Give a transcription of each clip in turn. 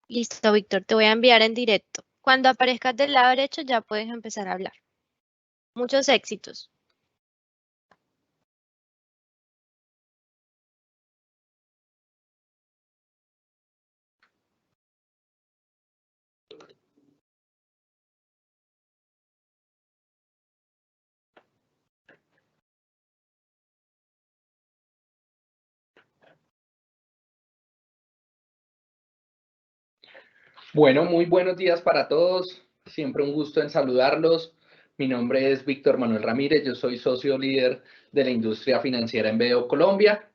Listo, Víctor, te voy a enviar en directo. Cuando aparezcas del lado derecho ya puedes empezar a hablar. Muchos éxitos. Bueno, muy buenos días para todos. Siempre un gusto en saludarlos. Mi nombre es Víctor Manuel Ramírez. Yo soy socio líder de la industria financiera en BDO Colombia.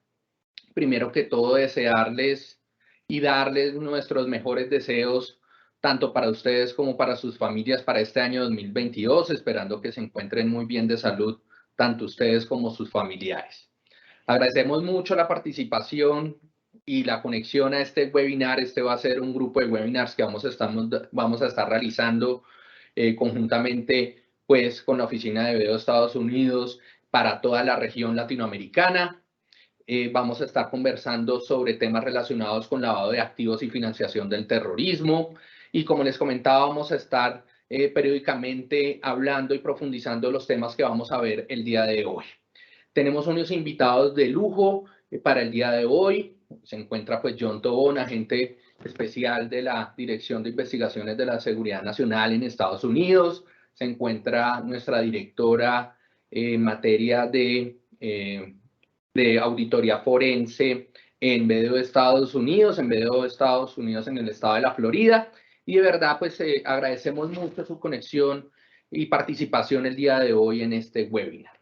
Primero que todo, desearles y darles nuestros mejores deseos, tanto para ustedes como para sus familias, para este año 2022, esperando que se encuentren muy bien de salud, tanto ustedes como sus familiares. Agradecemos mucho la participación y la conexión a este webinar. Este va a ser un grupo de webinars que vamos a estar realizando conjuntamente pues, con la Oficina de BDO Estados Unidos para toda la región latinoamericana. Vamos a estar conversando sobre temas relacionados con lavado de activos y financiación del terrorismo. Y como les comentaba, vamos a estar periódicamente hablando y profundizando los temas que vamos a ver el día de hoy. Tenemos unos invitados de lujo para el día de hoy. Se encuentra pues John Tobón, agente especial de la Dirección de Investigaciones de la Seguridad Nacional en Estados Unidos. Se encuentra nuestra directora en materia de auditoría forense en BDO Estados Unidos, en BDO Estados Unidos en el estado de la Florida. Y de verdad pues agradecemos mucho su conexión y participación el día de hoy en este webinar.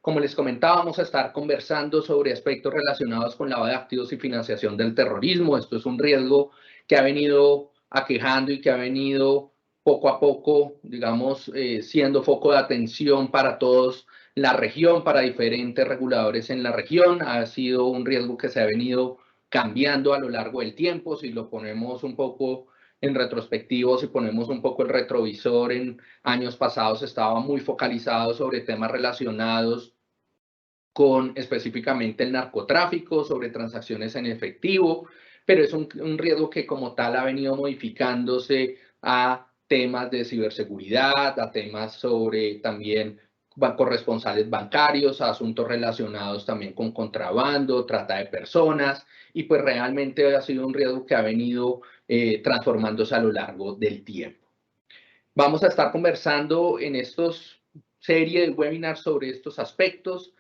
Como les comentaba, vamos a estar conversando sobre aspectos relacionados con lavado de activos y financiación del terrorismo. Esto es un riesgo que ha venido aquejando y que ha venido poco a poco, digamos, siendo foco de atención para todos la región, para diferentes reguladores en la región. Ha sido un riesgo que se ha venido cambiando a lo largo del tiempo. Si lo ponemos un poco en retrospectivo, si ponemos un poco el retrovisor, en años pasados estaba muy focalizado sobre temas relacionados con específicamente el narcotráfico, sobre transacciones en efectivo, pero es un riesgo que como tal ha venido modificándose a temas de ciberseguridad, a temas sobre también corresponsales bancarios, a asuntos relacionados también con contrabando, trata de personas, y pues realmente ha sido un riesgo que ha venido transformándose a lo largo del tiempo. Vamos a estar conversando en estos serie de webinars sobre estos aspectos.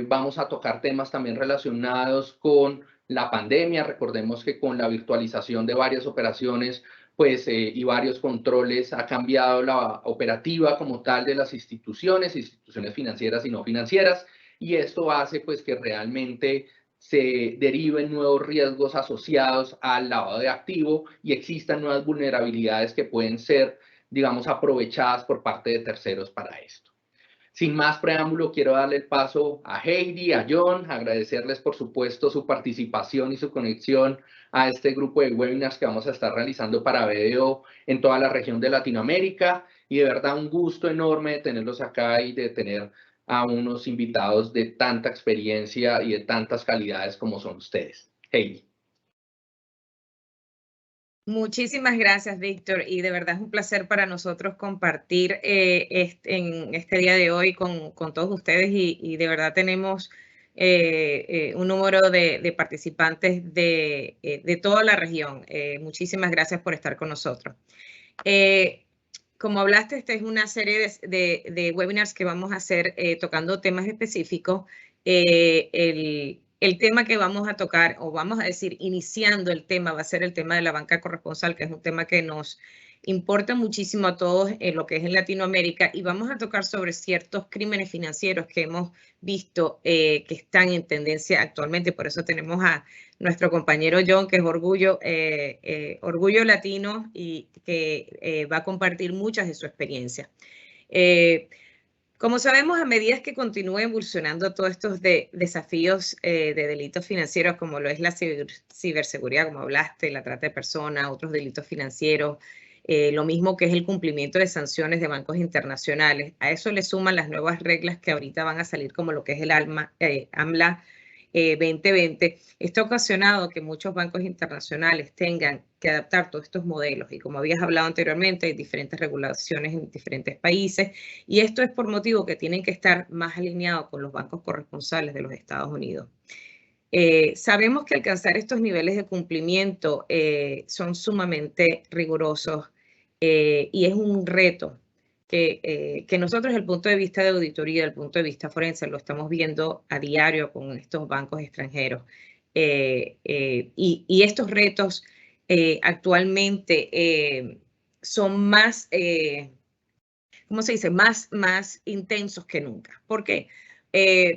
Vamos a tocar temas también relacionados con la pandemia. Recordemos que con la virtualización de varias operaciones pues, y varios controles ha cambiado la operativa como tal de las instituciones financieras y no financieras, y esto hace pues, que realmente se deriven nuevos riesgos asociados al lavado de activo y existan nuevas vulnerabilidades que pueden ser, digamos, aprovechadas por parte de terceros para esto. Sin más preámbulo, quiero darle el paso a Heidi, a John, agradecerles por supuesto su participación y su conexión a este grupo de webinars que vamos a estar realizando para BDO en toda la región de Latinoamérica, y de verdad un gusto enorme de tenerlos acá y de tener a unos invitados de tanta experiencia y de tantas calidades como son ustedes. Heidi. Muchísimas gracias, Víctor, y de verdad es un placer para nosotros compartir en este día de hoy con todos ustedes, y de verdad tenemos un número de participantes de toda la región. Muchísimas gracias por estar con nosotros. Como hablaste, esta es una serie de webinars que vamos a hacer tocando temas específicos. El tema que vamos a tocar, o vamos a decir, iniciando el tema, va a ser el tema de la banca corresponsal, que es un tema que nos importa muchísimo a todos en lo que es en Latinoamérica, y vamos a tocar sobre ciertos crímenes financieros que hemos visto que están en tendencia actualmente. Por eso tenemos a nuestro compañero John, que es Orgullo Latino, y que va a compartir muchas de su experiencia. Como sabemos, a medida que continúa evolucionando todos estos desafíos de delitos financieros, como lo es la ciberseguridad, como hablaste, la trata de personas, otros delitos financieros, lo mismo que es el cumplimiento de sanciones de bancos internacionales, a eso le suman las nuevas reglas que ahorita van a salir, como lo que es el AMLA, 2020, esto ha ocasionado que muchos bancos internacionales tengan que adaptar todos estos modelos. Y como habías hablado anteriormente, hay diferentes regulaciones en diferentes países. Y esto es por motivo que tienen que estar más alineados con los bancos corresponsales de los Estados Unidos. Sabemos que alcanzar estos niveles de cumplimiento son sumamente rigurosos y es un reto que nosotros desde el punto de vista de auditoría, desde el punto de vista forense, lo estamos viendo a diario con estos bancos extranjeros. Y estos retos actualmente son más, ¿cómo se dice? Más intensos que nunca. ¿Por qué?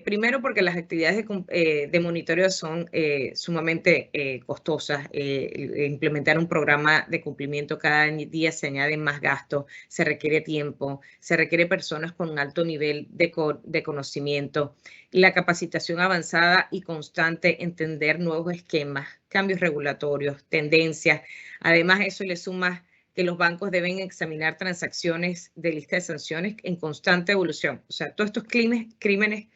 Primero porque las actividades de monitoreo son sumamente costosas. Implementar un programa de cumplimiento cada día se añaden más gastos, se requiere tiempo, se requiere personas con un alto nivel de conocimiento, la capacitación avanzada y constante, entender nuevos esquemas, cambios regulatorios, tendencias. Además, eso le suma que los bancos deben examinar transacciones de lista de sanciones en constante evolución. O sea, todos estos crímenes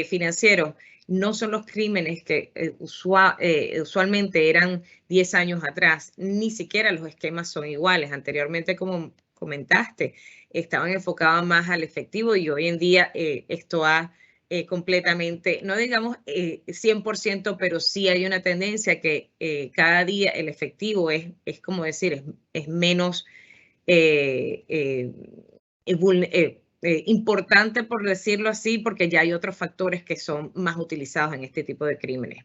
financieros no son los crímenes que usualmente eran 10 años atrás, ni siquiera los esquemas son iguales. Anteriormente, como comentaste, estaban enfocados más al efectivo y hoy en día esto ha completamente, no digamos 100%, pero sí hay una tendencia que cada día el efectivo es como decir, es menos importante, por decirlo así, porque ya hay otros factores que son más utilizados en este tipo de crímenes.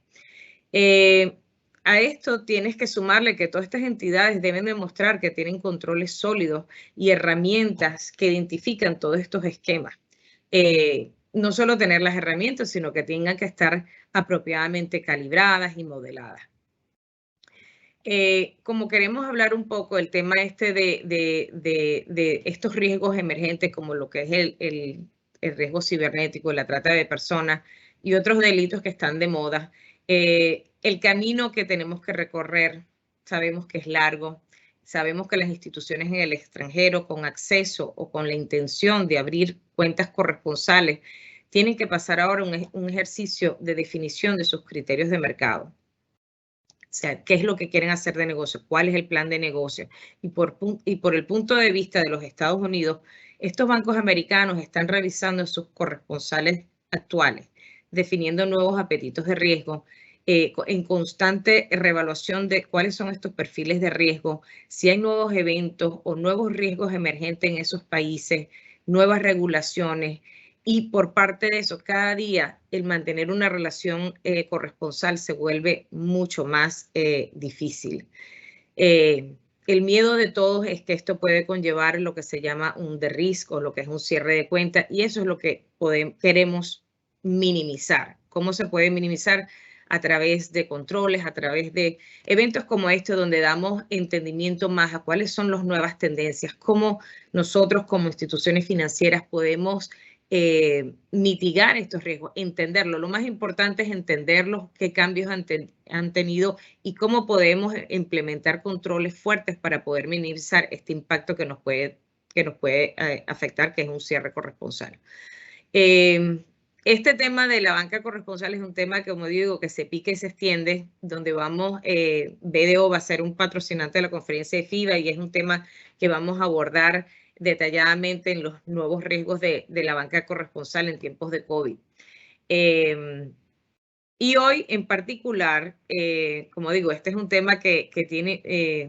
A esto tienes que sumarle que todas estas entidades deben demostrar que tienen controles sólidos y herramientas que identifican todos estos esquemas. No solo tener las herramientas, sino que tengan que estar apropiadamente calibradas y modeladas. Como queremos hablar un poco del tema de estos riesgos emergentes, como lo que es el riesgo cibernético, la trata de personas y otros delitos que están de moda, el camino que tenemos que recorrer sabemos que es largo. Sabemos que las instituciones en el extranjero con acceso o con la intención de abrir cuentas corresponsales tienen que pasar ahora un ejercicio de definición de sus criterios de mercado. O sea, ¿qué es lo que quieren hacer de negocio? ¿Cuál es el plan de negocio? Y por el punto de vista de los Estados Unidos, estos bancos americanos están revisando sus corresponsales actuales, definiendo nuevos apetitos de riesgo, en constante reevaluación de cuáles son estos perfiles de riesgo, si hay nuevos eventos o nuevos riesgos emergentes en esos países, nuevas regulaciones. Y por parte de eso, cada día el mantener una relación corresponsal se vuelve mucho más difícil. El miedo de todos es que esto puede conllevar lo que se llama un de-risk o lo que es un cierre de cuenta, y eso es lo que queremos minimizar. ¿Cómo se puede minimizar? A través de controles, a través de eventos como este, donde damos entendimiento más a cuáles son las nuevas tendencias, cómo nosotros como instituciones financieras podemos mitigar estos riesgos, entenderlo. Lo más importante es entenderlos, qué cambios han tenido y cómo podemos implementar controles fuertes para poder minimizar este impacto que nos puede afectar, que es un cierre corresponsal. Este tema de la banca corresponsal es un tema que, como digo, que se pica y se extiende, donde vamos, BDO va a ser un patrocinante de la conferencia de FIBA y es un tema que vamos a abordar detalladamente en los nuevos riesgos de la banca corresponsal en tiempos de COVID. Y hoy en particular, como digo, este es un tema que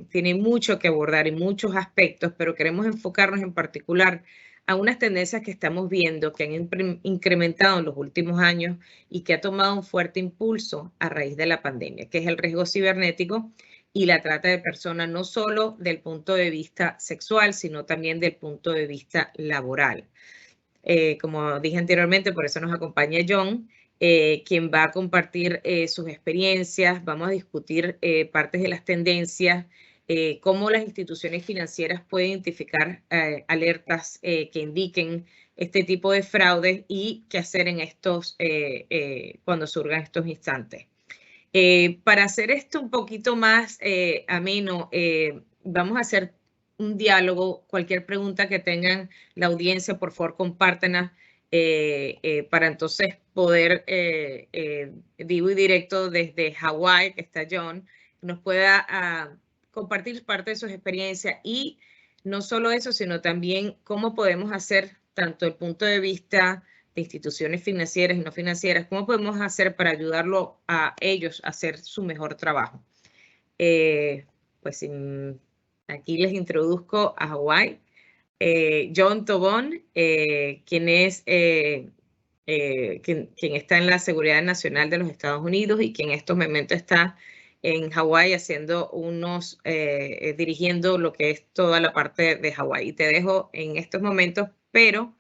tiene mucho que abordar y muchos aspectos, pero queremos enfocarnos en particular a unas tendencias que estamos viendo que han incrementado en los últimos años y que ha tomado un fuerte impulso a raíz de la pandemia, que es el riesgo cibernético y la trata de personas, no solo del punto de vista sexual, sino también del punto de vista laboral. Como dije anteriormente, por eso nos acompaña John, quien va a compartir sus experiencias. Vamos a discutir partes de las tendencias, cómo las instituciones financieras pueden identificar alertas que indiquen este tipo de fraudes y qué hacer en estos cuando surjan estos instantes. Para hacer esto un poquito más ameno, vamos a hacer un diálogo. Cualquier pregunta que tengan la audiencia, por favor, compártenla para entonces poder, vivo y directo desde Hawái, que está John, nos pueda compartir parte de sus experiencias y no solo eso, sino también cómo podemos hacer tanto el punto de vista de instituciones financieras y no financieras, cómo podemos hacer para ayudarlo a ellos a hacer su mejor trabajo. Pues aquí les introduzco a Hawái. John Tobón, quien es quien está en la Seguridad Nacional de los Estados Unidos y quien en estos momentos está en Hawái haciendo dirigiendo lo que es toda la parte de Hawái. Y te dejo en estos momentos, pero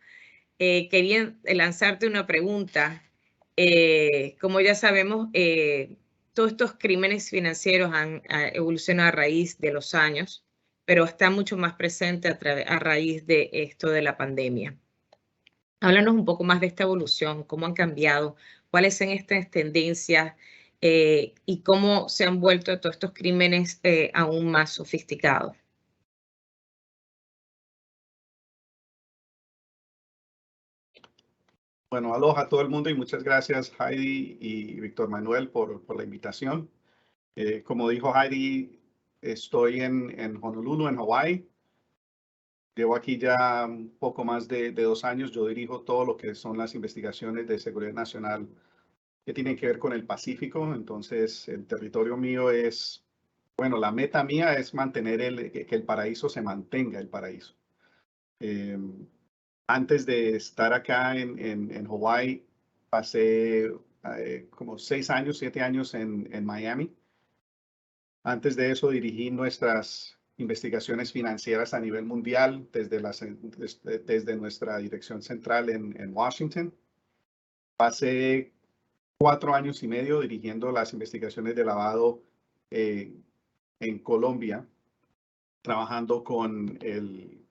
quería lanzarte una pregunta. Como ya sabemos, todos estos crímenes financieros han evolucionado a raíz de los años, pero está mucho más presente a raíz de esto de la pandemia. Háblanos un poco más de esta evolución, cómo han cambiado, cuáles son estas tendencias y cómo se han vuelto todos estos crímenes aún más sofisticados. Bueno, aloha a todo el mundo y muchas gracias Heidi y Víctor Manuel por la invitación. Como dijo Heidi, estoy en Honolulu, en Hawái. Llevo aquí ya un poco más de 2 años. Yo dirijo todo lo que son las investigaciones de seguridad nacional que tienen que ver con el Pacífico. Entonces, el territorio mío es, bueno, la meta mía es mantener que el paraíso se mantenga, el paraíso. Antes de estar acá en Hawái, pasé como 6 años, 7 años en Miami. Antes de eso dirigí nuestras investigaciones financieras a nivel mundial desde nuestra dirección central en Washington. Pasé 4 años y medio dirigiendo las investigaciones de lavado en Colombia, trabajando con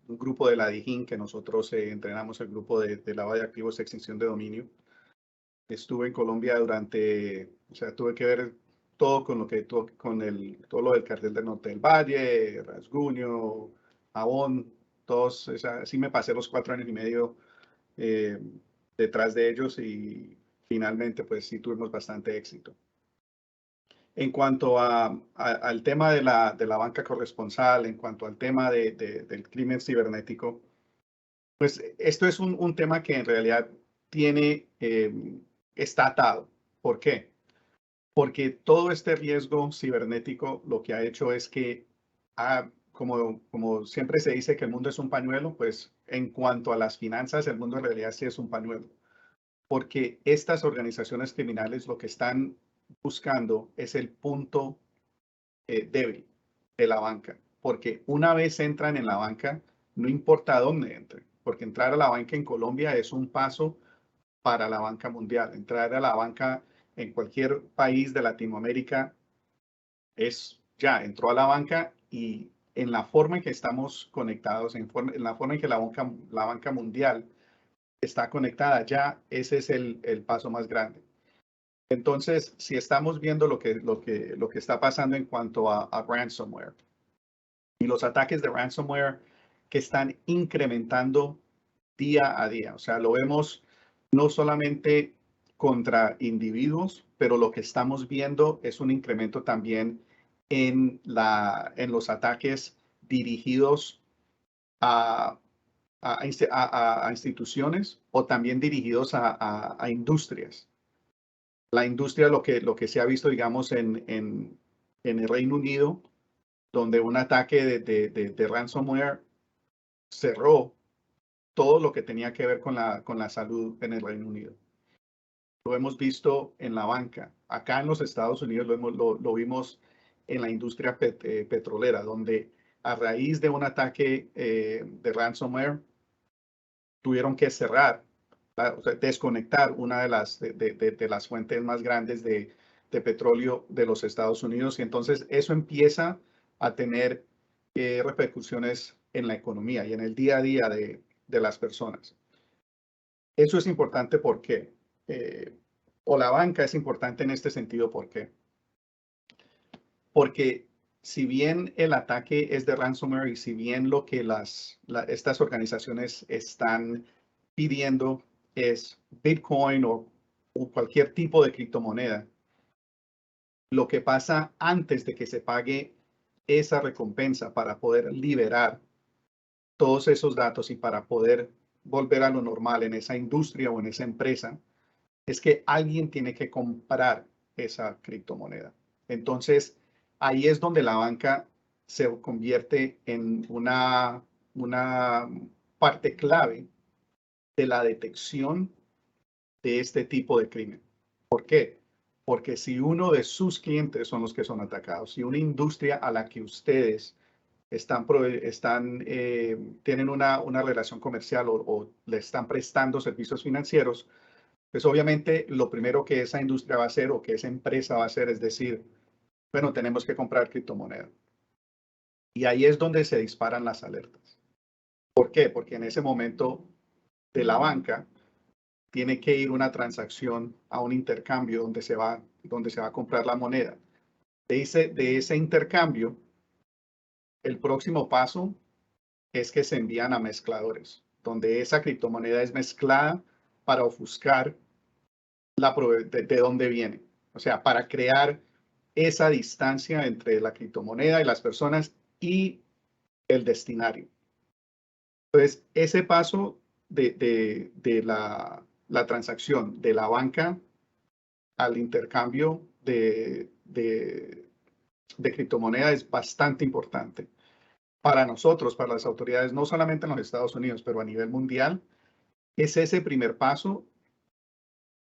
un grupo de la DIJÍN que nosotros entrenamos, el grupo de lavado de activos, extinción de dominio. Estuve en Colombia tuve que ver todo con todo lo del cartel del Norte del Valle, Rasguño, Jabón, todos, así me pasé los 4 años y medio detrás de ellos y finalmente pues sí tuvimos bastante éxito. En cuanto al tema de la banca corresponsal, en cuanto al tema del crimen cibernético, pues esto es un tema que en realidad está atado. ¿Por qué? Porque todo este riesgo cibernético lo que ha hecho es que, como siempre se dice que el mundo es un pañuelo, pues en cuanto a las finanzas, el mundo en realidad sí es un pañuelo. Porque estas organizaciones criminales lo que están buscando es el punto débil de la banca. Porque una vez entran en la banca, no importa dónde entren, porque entrar a la banca en Colombia es un paso para la banca mundial. Entrar a la banca en cualquier país de Latinoamérica entró a la banca y en la forma en que estamos conectados, en la forma en que la banca mundial está conectada, ya ese es el paso más grande. Entonces, si estamos viendo lo que está pasando en cuanto a ransomware y los ataques de ransomware que están incrementando día a día, o sea, lo vemos no solamente contra individuos, pero lo que estamos viendo es un incremento también en los ataques dirigidos a instituciones o también dirigidos a industrias. La industria, lo que se ha visto, digamos, en el Reino Unido, donde un ataque de ransomware cerró todo lo que tenía que ver con la salud en el Reino Unido. Lo hemos visto en la banca. Acá en los Estados Unidos lo vimos en la industria petrolera, donde a raíz de un ataque de ransomware tuvieron que cerrar, o sea, desconectar una de las fuentes más grandes de petróleo de los Estados Unidos. Y entonces eso empieza a tener repercusiones en la economía y en el día a día de las personas. Eso es importante porque, o la banca es importante en este sentido, ¿por qué? Porque si bien el ataque es de ransomware y si bien lo que estas organizaciones están pidiendo es Bitcoin o o cualquier tipo de criptomoneda, lo que pasa antes de que se pague esa recompensa para poder liberar todos esos datos y para poder volver a lo normal en esa industria o en esa empresa, es que alguien tiene que comprar esa criptomoneda. Entonces, ahí es donde la banca se convierte en una parte clave de la detección de este tipo de crimen. ¿Por qué? Porque si uno de sus clientes son los que son atacados, si una industria a la que ustedes tienen una relación comercial o le están prestando servicios financieros, pues obviamente lo primero que esa industria va a hacer o que esa empresa va a hacer es decir, bueno, tenemos que comprar criptomoneda. Y ahí es donde se disparan las alertas. ¿Por qué? Porque en ese momento de la banca tiene que ir una transacción a un intercambio donde se va a comprar la moneda. De ese intercambio, el próximo paso es que se envían a mezcladores, donde esa criptomoneda es mezclada para ofuscar de dónde viene. O sea, para crear esa distancia entre la criptomoneda y las personas y el destinario. Entonces, ese paso de la transacción de la banca al intercambio de criptomoneda es bastante importante. Para nosotros, para las autoridades, no solamente en los Estados Unidos, pero a nivel mundial, es ese primer paso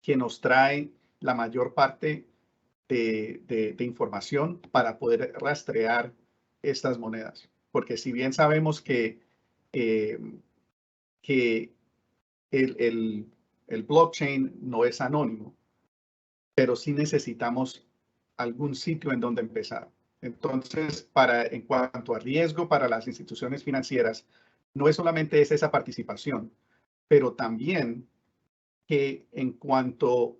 que nos trae la mayor parte de información para poder rastrear estas monedas. Porque si bien sabemos que el blockchain no es anónimo, pero sí necesitamos algún sitio en donde empezar. Entonces, en cuanto a riesgo para las instituciones financieras, no es solamente esa participación, pero también que en cuanto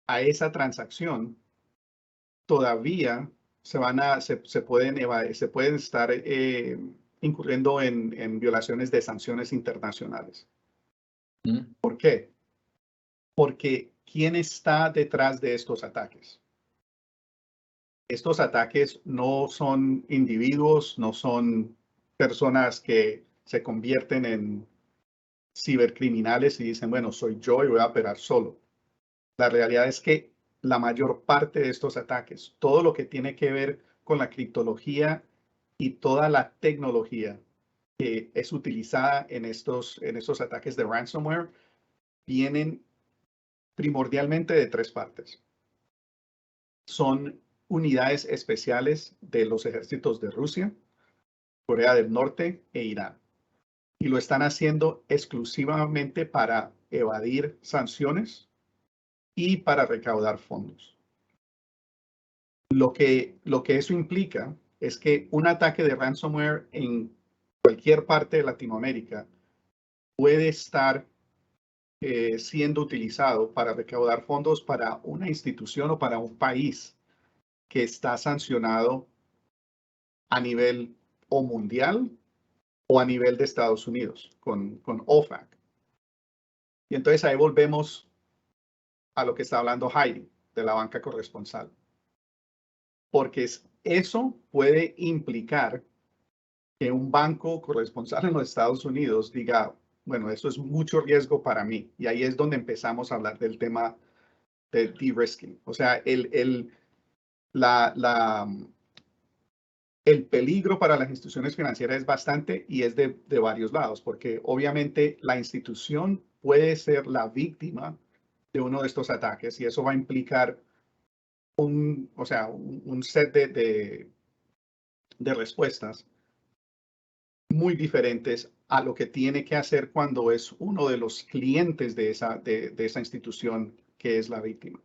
a esa transacción, todavía se pueden estar incurriendo en violaciones de sanciones internacionales. ¿Por qué? Porque ¿quién está detrás de estos ataques? Estos ataques no son individuos, no son personas que se convierten en cibercriminales y dicen, bueno, soy yo y voy a operar solo. La realidad es que la mayor parte de estos ataques, todo lo que tiene que ver con la criptología y toda la tecnología que es utilizada en estos ataques de ransomware, vienen primordialmente de tres partes. Son unidades especiales de los ejércitos de Rusia, Corea del Norte e Irán. Y lo están haciendo exclusivamente para evadir sanciones y para recaudar fondos. Lo que eso implica es que un ataque de ransomware en cualquier parte de Latinoamérica puede estar siendo utilizado para recaudar fondos para una institución o para un país que está sancionado a nivel o mundial o a nivel de Estados Unidos con OFAC. Y entonces ahí volvemos a lo que está hablando Heidi de la banca corresponsal. Porque eso puede implicar que un banco corresponsal en los Estados Unidos diga, bueno, esto es mucho riesgo para mí. Y ahí es donde empezamos a hablar del tema de de-risking. O sea, el peligro para las instituciones financieras es bastante y es de varios lados, porque obviamente la institución puede ser la víctima de uno de estos ataques y eso va a implicar un set de respuestas muy diferentes a lo que tiene que hacer cuando es uno de los clientes de esa institución que es la víctima.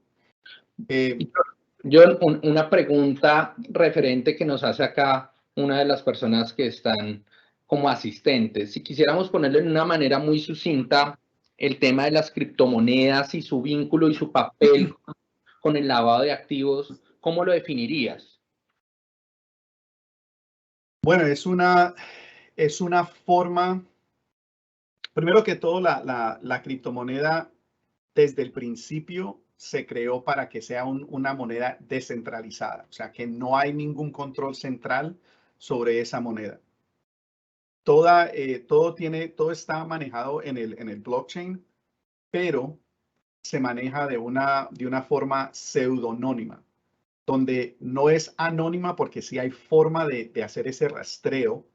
John, una pregunta referente que nos hace acá una de las personas que están como asistentes. Si quisiéramos ponerlo en una manera muy sucinta, el tema de las criptomonedas y su vínculo y su papel con el lavado de activos, ¿cómo lo definirías? Bueno, es una forma, primero que todo, la criptomoneda desde el principio se creó para que sea una moneda descentralizada, o sea, que no hay ningún control central sobre esa moneda. Todo está manejado en el blockchain, pero se maneja de una forma pseudonónima, donde no es anónima porque sí hay forma de hacer ese rastreo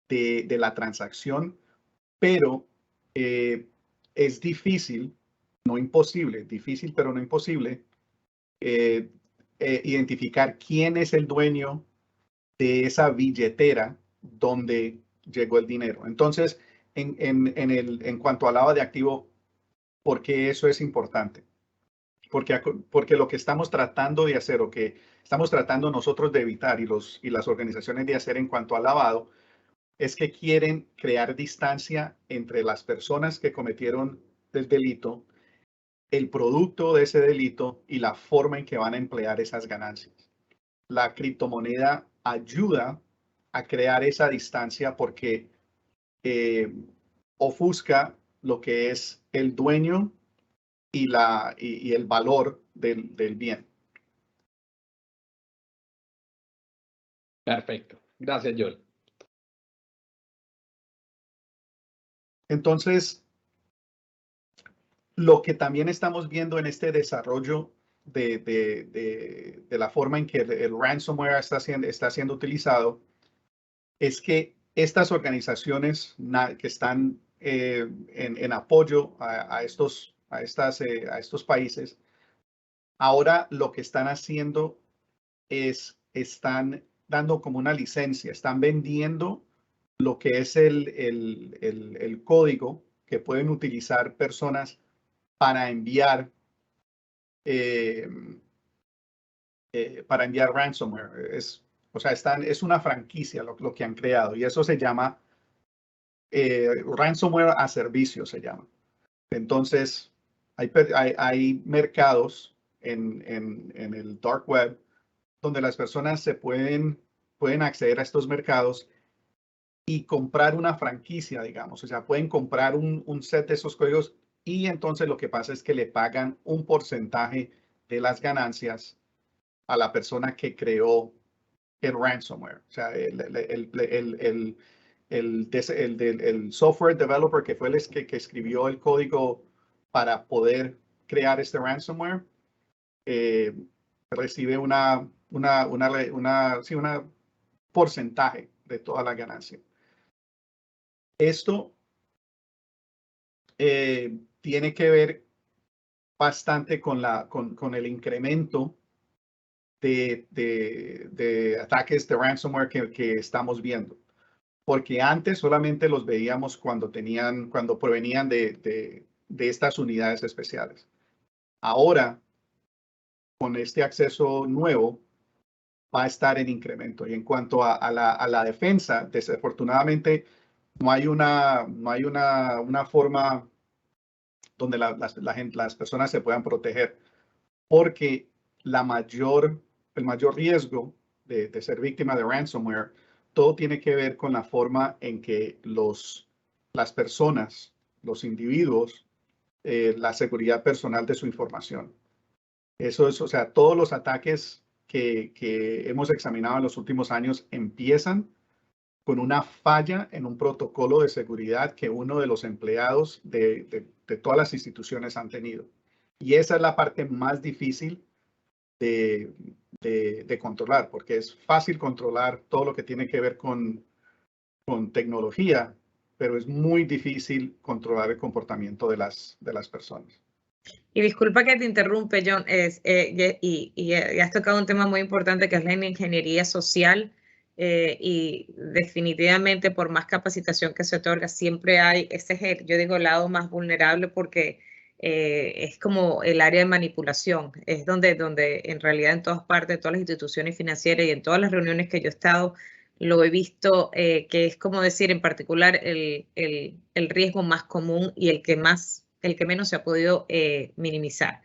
de la transacción, pero es difícil, no imposible, difícil pero no imposible, identificar quién es el dueño de esa billetera donde llegó el dinero. Entonces, en cuanto al lado de activo, ¿por qué eso es importante? Porque lo que estamos tratando de hacer o que estamos tratando nosotros de evitar y las organizaciones de hacer en cuanto al lavado es que quieren crear distancia entre las personas que cometieron el delito, el producto de ese delito y la forma en que van a emplear esas ganancias. La criptomoneda ayuda a crear esa distancia porque ofusca lo que es el dueño y el valor del bien. Perfecto. Gracias, Joel. Entonces, lo que también estamos viendo en este desarrollo de la forma en que el ransomware está siendo utilizado es que estas organizaciones que están en apoyo a estos países, ahora lo que están haciendo están dando como una licencia, están vendiendo lo que es el código que pueden utilizar personas para enviar ransomware. Es una franquicia lo que han creado y eso se llama ransomware a servicio, se llama. Entonces, hay mercados en el dark web donde las personas pueden acceder a estos mercados y comprar una franquicia, digamos. O sea, pueden comprar un set de esos códigos y entonces lo que pasa es que le pagan un porcentaje de las ganancias a la persona que creó el ransomware. O sea, el software developer que fue el que escribió el código para poder crear este ransomware, recibe una porcentaje de toda la ganancia. Esto tiene que ver bastante con el incremento de ataques de ransomware que estamos viendo. Porque antes solamente los veíamos cuando provenían de estas unidades especiales. Ahora, con este acceso nuevo, va a estar en incremento. Y en cuanto a la defensa, desafortunadamente, no hay una forma donde las personas se puedan proteger, porque el mayor riesgo de ser víctima de ransomware, todo tiene que ver con la forma en que las personas, los individuos, la seguridad personal de su información. Eso es, o sea, todos los ataques que hemos examinado en los últimos años empiezan con una falla en un protocolo de seguridad que uno de los empleados de todas las instituciones han tenido. Y esa es la parte más difícil de controlar, porque es fácil controlar todo lo que tiene que ver con tecnología, pero es muy difícil controlar el comportamiento de las personas. Y disculpa que te interrumpe, John, y has tocado un tema muy importante que es la ingeniería social, y definitivamente por más capacitación que se otorga, siempre hay ese, yo digo, lado más vulnerable porque es como el área de manipulación, es donde en realidad en todas partes, en todas las instituciones financieras y en todas las reuniones que yo he estado, lo he visto, que es como decir en particular el riesgo más común y el que menos se ha podido minimizar.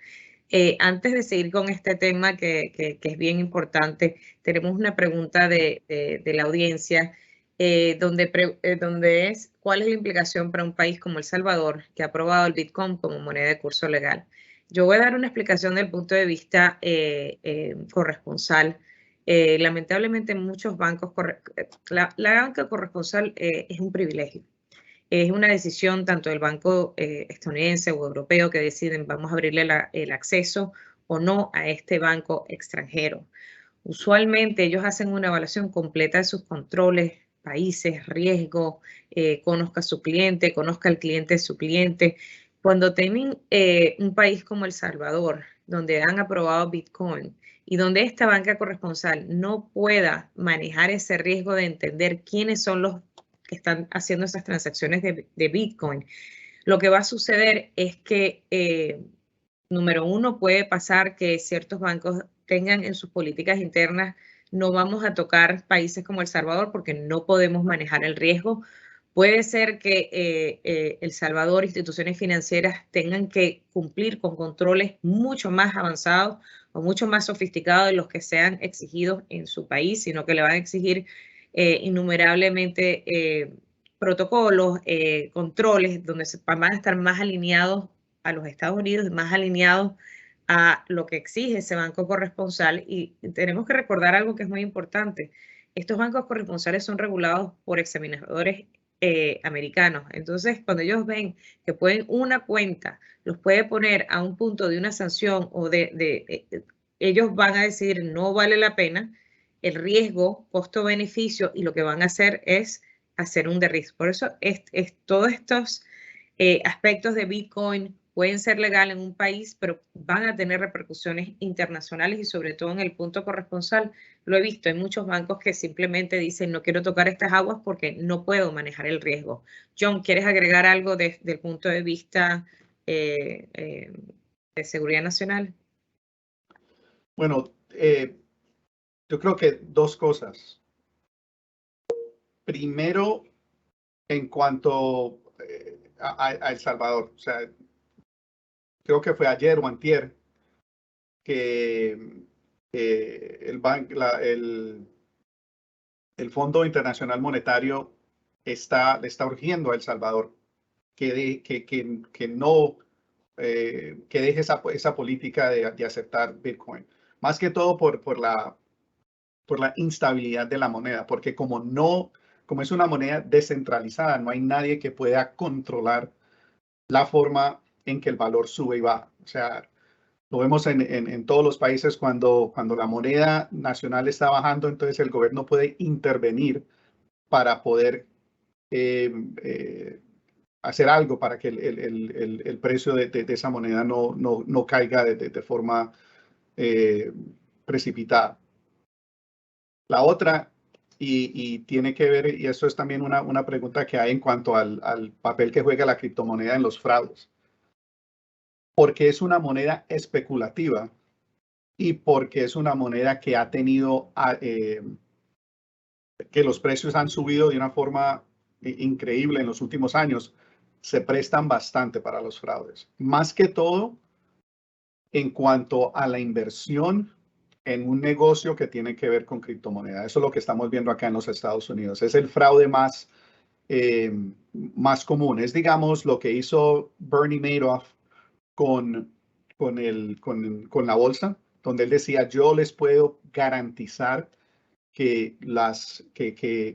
Antes de seguir con este tema que es bien importante, tenemos una pregunta de la audiencia donde es ¿cuál es la implicación para un país como El Salvador que ha aprobado el Bitcoin como moneda de curso legal? Yo voy a dar una explicación del punto de vista corresponsal. Lamentablemente muchos bancos, la banca corresponsal es un privilegio. Es una decisión tanto del banco estadounidense o europeo que deciden vamos a abrirle el acceso o no a este banco extranjero. Usualmente ellos hacen una evaluación completa de sus controles, países, riesgo, conozca a su cliente, conozca al cliente de su cliente. Cuando tienen un país como El Salvador, donde han aprobado Bitcoin y donde esta banca corresponsal no pueda manejar ese riesgo de entender quiénes son los que están haciendo esas transacciones de Bitcoin, lo que va a suceder es que, número uno, puede pasar que ciertos bancos tengan en sus políticas internas, no vamos a tocar países como El Salvador porque no podemos manejar el riesgo. Puede ser que El Salvador, instituciones financieras tengan que cumplir con controles mucho más avanzados o mucho más sofisticados de los que sean exigidos en su país, sino que le van a exigir innumerablemente protocolos, controles, donde van a estar más alineados a los Estados Unidos, más alineados a lo que exige ese banco corresponsal. Y tenemos que recordar algo que es muy importante. Estos bancos corresponsales son regulados por examinadores americanos. Entonces, cuando ellos ven que pueden una cuenta, los puede poner a un punto de una sanción o ellos van a decir no vale la pena, el riesgo, costo-beneficio, y lo que van a hacer es hacer un de-risk. Por eso todos estos aspectos de Bitcoin pueden ser legales en un país, pero van a tener repercusiones internacionales y sobre todo en el punto corresponsal. Lo he visto, hay muchos bancos que simplemente dicen no quiero tocar estas aguas porque no puedo manejar el riesgo. John, ¿quieres agregar algo desde el punto de vista de seguridad nacional? Bueno, yo creo que dos cosas. Primero, en cuanto a El Salvador, o sea, creo que fue ayer o antier que el Fondo Internacional Monetario le está urgiendo a El Salvador que deje esa política de aceptar Bitcoin. Más que todo por la instabilidad de la moneda, porque como es una moneda descentralizada, no hay nadie que pueda controlar la forma en que el valor sube y baja. O sea, lo vemos en todos los países cuando la moneda nacional está bajando, entonces el gobierno puede intervenir para poder hacer algo para que el precio de esa moneda no caiga de forma precipitada. La otra, y tiene que ver, y eso es también una pregunta que hay en cuanto al papel que juega la criptomoneda en los fraudes. Porque es una moneda especulativa y porque es una moneda que ha tenido, que los precios han subido de una forma increíble en los últimos años, se prestan bastante para los fraudes. Más que todo, en cuanto a la inversión en un negocio que tiene que ver con criptomoneda. Eso es lo que estamos viendo acá en los Estados Unidos. Es el fraude más común. Es, digamos, lo que hizo Bernie Madoff con la bolsa, donde él decía, yo les puedo garantizar que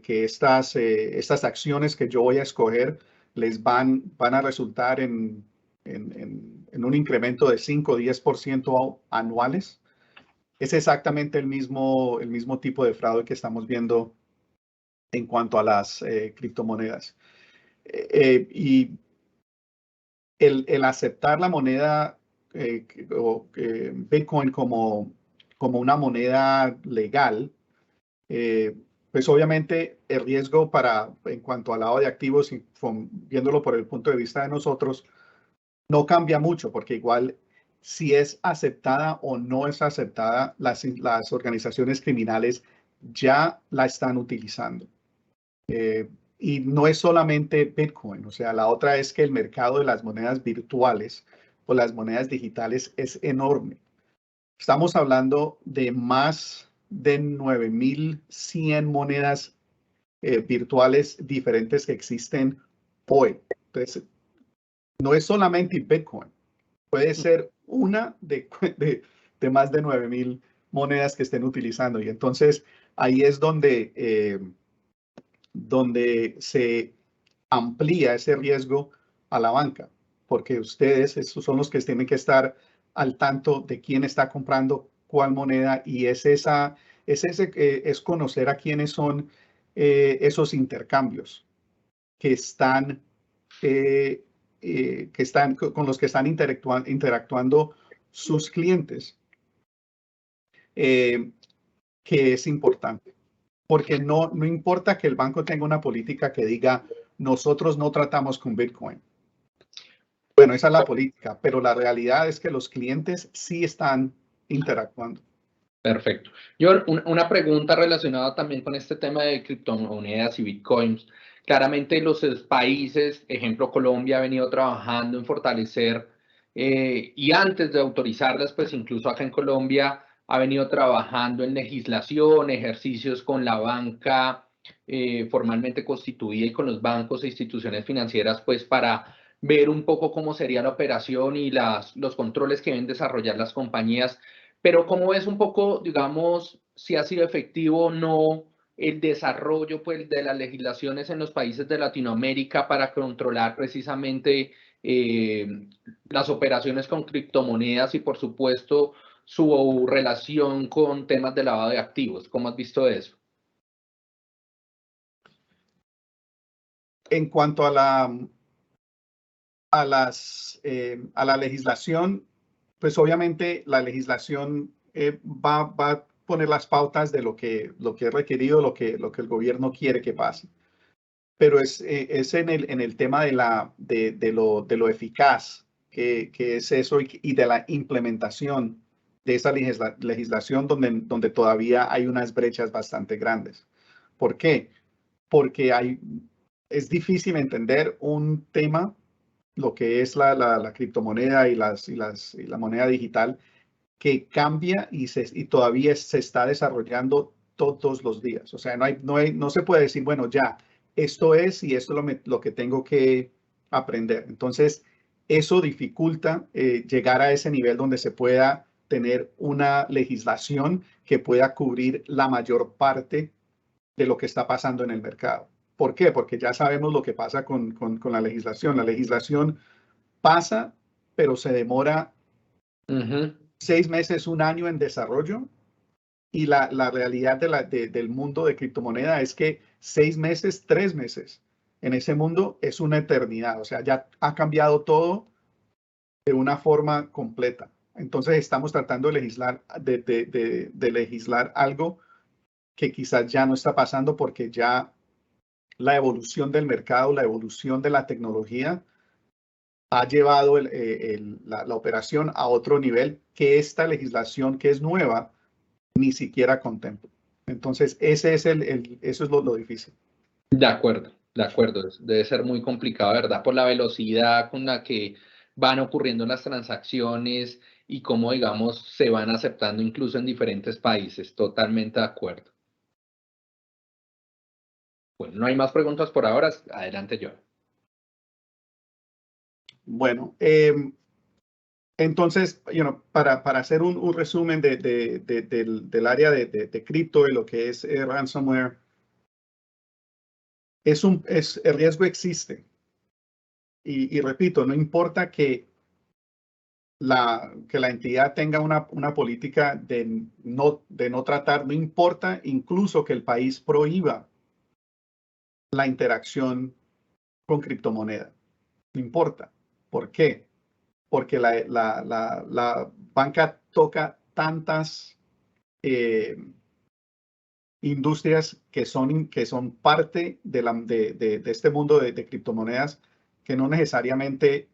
estas acciones que yo voy a escoger les van a resultar en un incremento de 5 o 10% anuales. Es exactamente el mismo tipo de fraude que estamos viendo en cuanto a las criptomonedas. Y el aceptar la moneda Bitcoin como una moneda legal, pues obviamente el riesgo en cuanto al lado de activos, viéndolo por el punto de vista de nosotros, no cambia mucho, porque igual si es aceptada o no es aceptada, las organizaciones criminales ya la están utilizando. Y no es solamente Bitcoin, o sea, la otra es que el mercado de las monedas virtuales o las monedas digitales es enorme. Estamos hablando de más de 9,100 monedas virtuales diferentes que existen hoy. Entonces, no es solamente Bitcoin. Puede ser una de más de 9,000 monedas que estén utilizando. Y entonces ahí es donde se amplía ese riesgo a la banca, porque ustedes esos son los que tienen que estar al tanto de quién está comprando cuál moneda, y es conocer a quiénes son esos intercambios que están con los que están interactuando sus clientes, que es importante. Porque no importa que el banco tenga una política que diga, nosotros no tratamos con Bitcoin. Bueno, esa es la política, pero la realidad es que los clientes sí están interactuando. Perfecto. Yo, una pregunta relacionada también con este tema de criptomonedas y Bitcoins. Claramente los países, ejemplo Colombia, ha venido trabajando en fortalecer y antes de autorizarlas, pues incluso acá en Colombia ha venido trabajando en legislación, ejercicios con la banca formalmente constituida y con los bancos e instituciones financieras, pues para ver un poco cómo sería la operación y los controles que deben desarrollar las compañías. Pero ¿cómo es un poco, digamos, si ha sido efectivo o no el desarrollo, pues, de las legislaciones en los países de Latinoamérica para controlar precisamente las operaciones con criptomonedas y, por supuesto, su relación con temas de lavado de activos? ¿Cómo has visto eso? En cuanto a la legislación, pues obviamente la legislación va a poner las pautas de lo que es requerido, lo que el gobierno quiere que pase. Pero es en el tema de lo eficaz que es eso, y de la implementación de esa legislación donde todavía hay unas brechas bastante grandes. ¿Por qué? Porque es difícil entender un tema, lo que es la criptomoneda y la moneda digital, que cambia y todavía se está desarrollando todos los días. O sea, no se puede decir, bueno, ya, esto es y esto es lo que tengo que aprender. Entonces, eso dificulta llegar a ese nivel donde se pueda tener una legislación que pueda cubrir la mayor parte de lo que está pasando en el mercado. ¿Por qué? Porque ya sabemos lo que pasa con la legislación. La legislación pasa, pero se demora 6 meses, un año en desarrollo. Y la realidad del mundo de criptomoneda es que 6 meses, 3 meses en ese mundo es una eternidad. O sea, ya ha cambiado todo de una forma completa. Entonces estamos tratando de legislar, de legislar algo que quizás ya no está pasando, porque ya la evolución del mercado, la evolución de la tecnología ha llevado la operación a otro nivel que esta legislación, que es nueva, ni siquiera contempla. Entonces, eso es lo difícil. De acuerdo, de acuerdo. Debe ser muy complicado, ¿verdad? Por la velocidad con la que van ocurriendo las transacciones y cómo, digamos, se van aceptando incluso en diferentes países. Totalmente de acuerdo. Bueno, no hay más preguntas por ahora. Adelante, yo. Bueno, entonces, para hacer un resumen del área de cripto y lo que es ransomware, el riesgo existe. Y repito, no importa que la entidad tenga una política de no tratar, no importa incluso que el país prohíba la interacción con criptomoneda. No importa. ¿Por qué? Porque la banca toca tantas industrias que son parte de este mundo de criptomonedas, que no necesariamente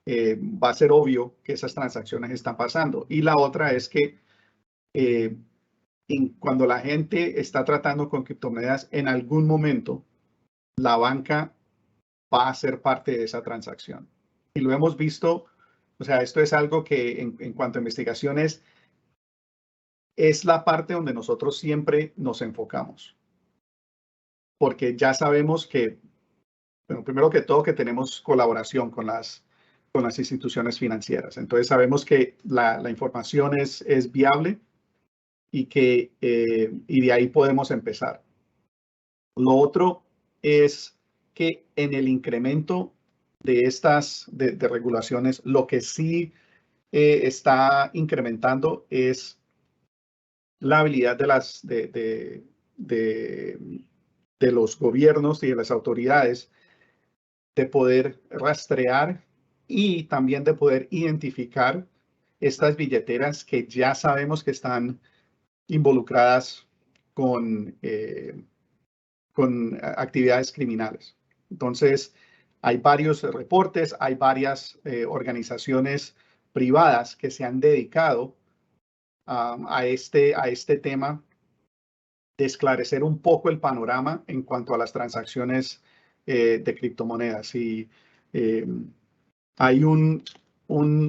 va a ser obvio que esas transacciones están pasando. Y la otra es que cuando la gente está tratando con criptomonedas, en algún momento la banca va a ser parte de esa transacción. Y lo hemos visto. O sea, esto es algo que en cuanto a investigaciones es la parte donde nosotros siempre nos enfocamos. Porque ya sabemos que, bueno, primero que todo, que tenemos colaboración con las las instituciones financieras. Entonces sabemos que la información es viable y de ahí podemos empezar. Lo otro es que en el incremento de estas de regulaciones, lo que sí está incrementando es la habilidad de los gobiernos y de las autoridades de poder rastrear y también de poder identificar estas billeteras que ya sabemos que están involucradas con actividades criminales. Entonces, hay varios reportes, hay varias organizaciones privadas que se han dedicado a este tema de esclarecer un poco el panorama en cuanto a las transacciones de criptomonedas. Y hay un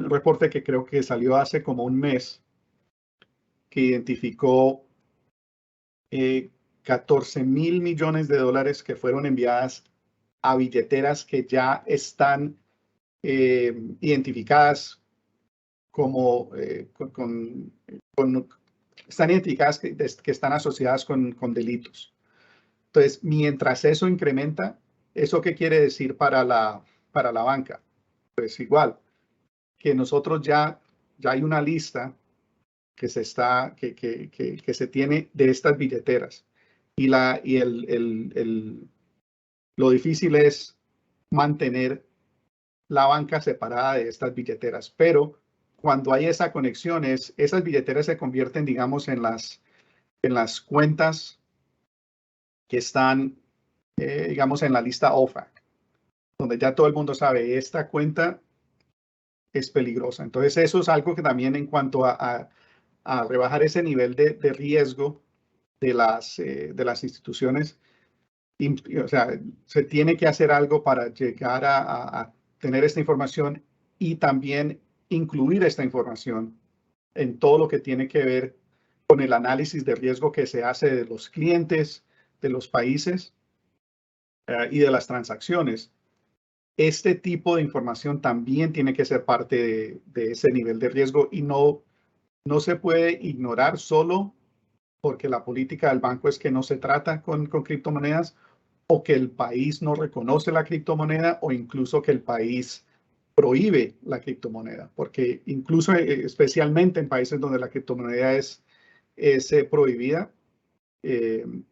reporte que creo que salió hace como un mes que identificó 14,000 millones de dólares que fueron enviadas a billeteras que ya están identificadas como están identificadas que están asociadas con delitos. Entonces, mientras eso incrementa, ¿eso qué quiere decir para la banca? Pues igual, que nosotros ya hay una lista que se tiene de estas billeteras. Y lo difícil es mantener la banca separada de estas billeteras. Pero cuando hay esa conexión, esas billeteras se convierten, digamos, en las cuentas que están, digamos, en la lista OFAC, donde ya todo el mundo sabe, esta cuenta es peligrosa. Entonces, eso es algo que también en cuanto a rebajar ese nivel de riesgo de las instituciones, o sea, se tiene que hacer algo para llegar a tener esta información y también incluir esta información en todo lo que tiene que ver con el análisis de riesgo que se hace de los clientes, de los países y de las transacciones. Este tipo de información también tiene que ser parte de ese nivel de riesgo y no se puede ignorar solo porque la política del banco es que no se trata con criptomonedas o que el país no reconoce la criptomoneda o incluso que el país prohíbe la criptomoneda, porque incluso especialmente en países donde la criptomoneda es prohibida,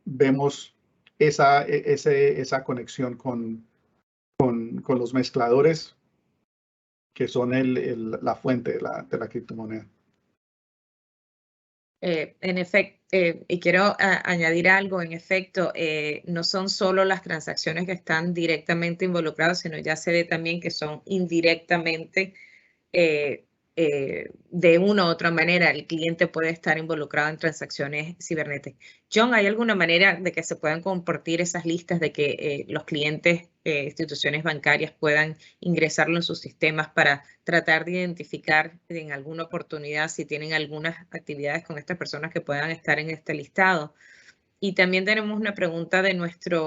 vemos esa conexión con los mezcladores que son la fuente de la criptomoneda. En efecto, y quiero añadir algo, en efecto, no son solo las transacciones que están directamente involucradas, sino ya se ve también que son indirectamente de una u otra manera el cliente puede estar involucrado en transacciones cibernéticas. John, ¿hay alguna manera de que se puedan compartir esas listas de que los clientes, instituciones bancarias puedan ingresarlo en sus sistemas para tratar de identificar en alguna oportunidad si tienen algunas actividades con estas personas que puedan estar en este listado? Y también tenemos una pregunta de nuestra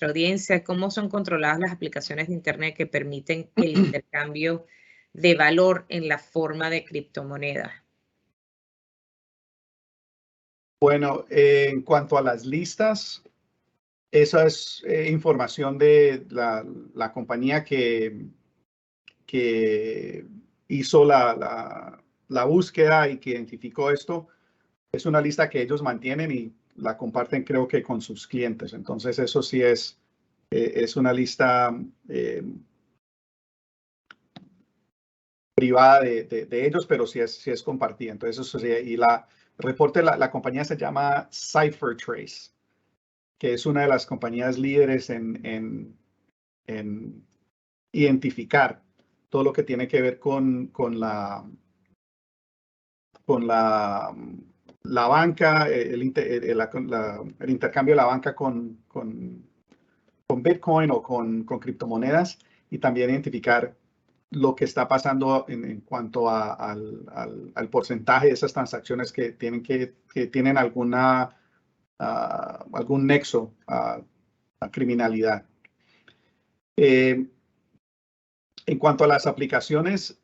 audiencia: ¿cómo son controladas las aplicaciones de Internet que permiten el intercambio de valor en la forma de criptomonedas? Bueno, en cuanto a las listas, esa es información de la compañía que hizo la búsqueda y que identificó esto. Es una lista que ellos mantienen y la comparten, creo que con sus clientes. Entonces, eso sí es una lista privada de ellos, pero sí es compartida. Entonces, eso sí, y reporte, la compañía se llama CipherTrace, que es una de las compañías líderes en identificar todo lo que tiene que ver con la banca, el intercambio de la banca con Bitcoin o con criptomonedas, y también identificar lo que está pasando en cuanto al porcentaje de esas transacciones que tienen algún nexo a criminalidad. En cuanto a las aplicaciones,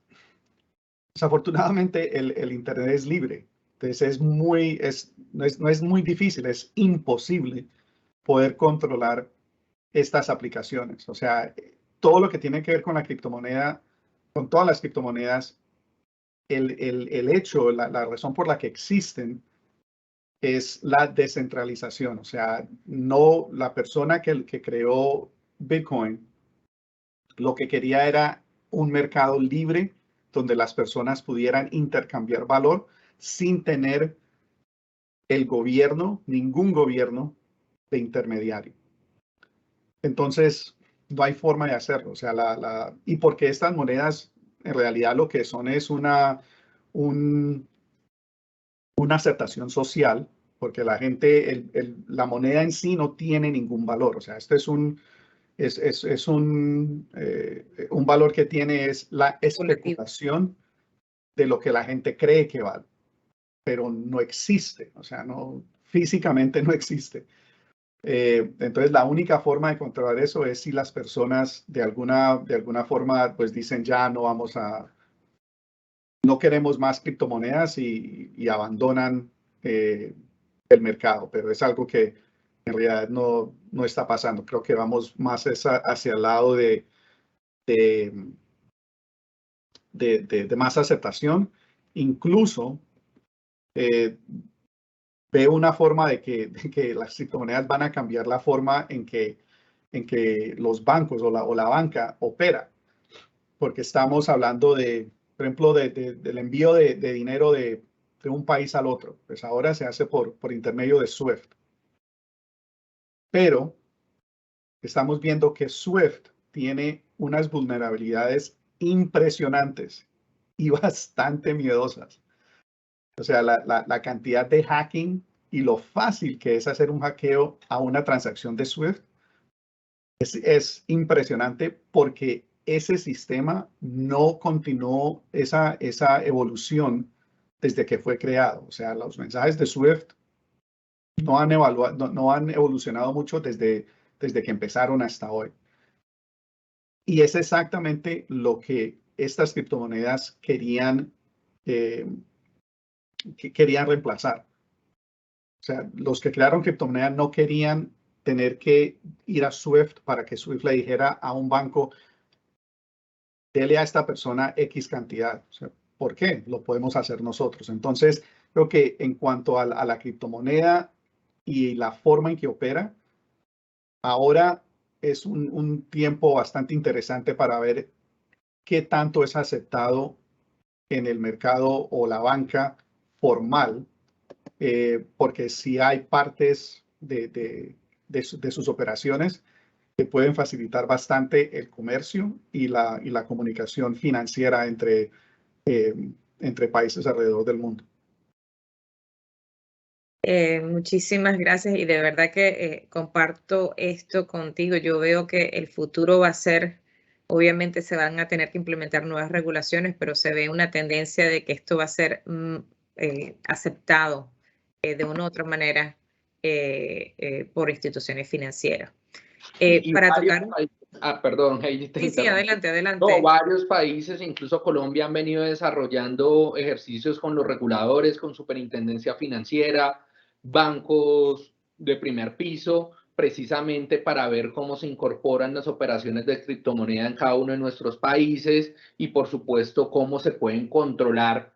desafortunadamente el Internet es libre. Entonces no es muy difícil, es imposible poder controlar estas aplicaciones. O sea, todo lo que tiene que ver con la criptomoneda, con todas las criptomonedas, el hecho, la razón por la que existen es la descentralización. O sea, no la persona que creó Bitcoin, lo que quería era un mercado libre donde las personas pudieran intercambiar valor sin tener el gobierno, ningún gobierno de intermediario. Entonces, no hay forma de hacerlo. O sea, y porque estas monedas en realidad lo que son es una aceptación social, porque la gente, la moneda en sí no tiene ningún valor. O sea, esto es un valor que tiene es la especulación de lo que la gente cree que vale, pero no existe. O sea, físicamente no existe. Entonces, la única forma de controlar eso es si las personas de alguna forma pues dicen ya no queremos más criptomonedas y abandonan el mercado, pero es algo que en realidad no está pasando. Creo que vamos más hacia el lado de más aceptación. Incluso veo una forma de que las criptomonedas van a cambiar la forma en que los bancos o la banca opera, porque estamos hablando por ejemplo, del envío de dinero de un país al otro. Pues ahora se hace por intermedio de SWIFT. Pero estamos viendo que SWIFT tiene unas vulnerabilidades impresionantes y bastante miedosas. O sea, la cantidad de hacking y lo fácil que es hacer un hackeo a una transacción de SWIFT es impresionante, porque ese sistema no continuó esa evolución desde que fue creado. O sea, los mensajes de SWIFT no han evolucionado mucho desde que empezaron hasta hoy. Y es exactamente lo que estas criptomonedas querían reemplazar. O sea, los que crearon criptomonedas no querían tener que ir a SWIFT para que SWIFT le dijera a un banco, dele a esta persona X cantidad. O sea, ¿por qué? Lo podemos hacer nosotros. Entonces, creo que en cuanto a la criptomoneda y la forma en que opera, ahora es un tiempo bastante interesante para ver qué tanto es aceptado en el mercado o la banca formal, porque si hay partes de sus operaciones que pueden facilitar bastante el comercio y la comunicación financiera entre países alrededor del mundo. Muchísimas gracias, y de verdad que comparto esto contigo. Yo veo que el futuro va a ser, obviamente se van a tener que implementar nuevas regulaciones, pero se ve una tendencia de que esto va a ser aceptado de una u otra manera por instituciones financieras. Perdón, Heidi, Sí, adelante. No, varios países, incluso Colombia, han venido desarrollando ejercicios con los reguladores, con superintendencia financiera, bancos de primer piso, precisamente para ver cómo se incorporan las operaciones de criptomoneda en cada uno de nuestros países y, por supuesto, cómo se pueden controlar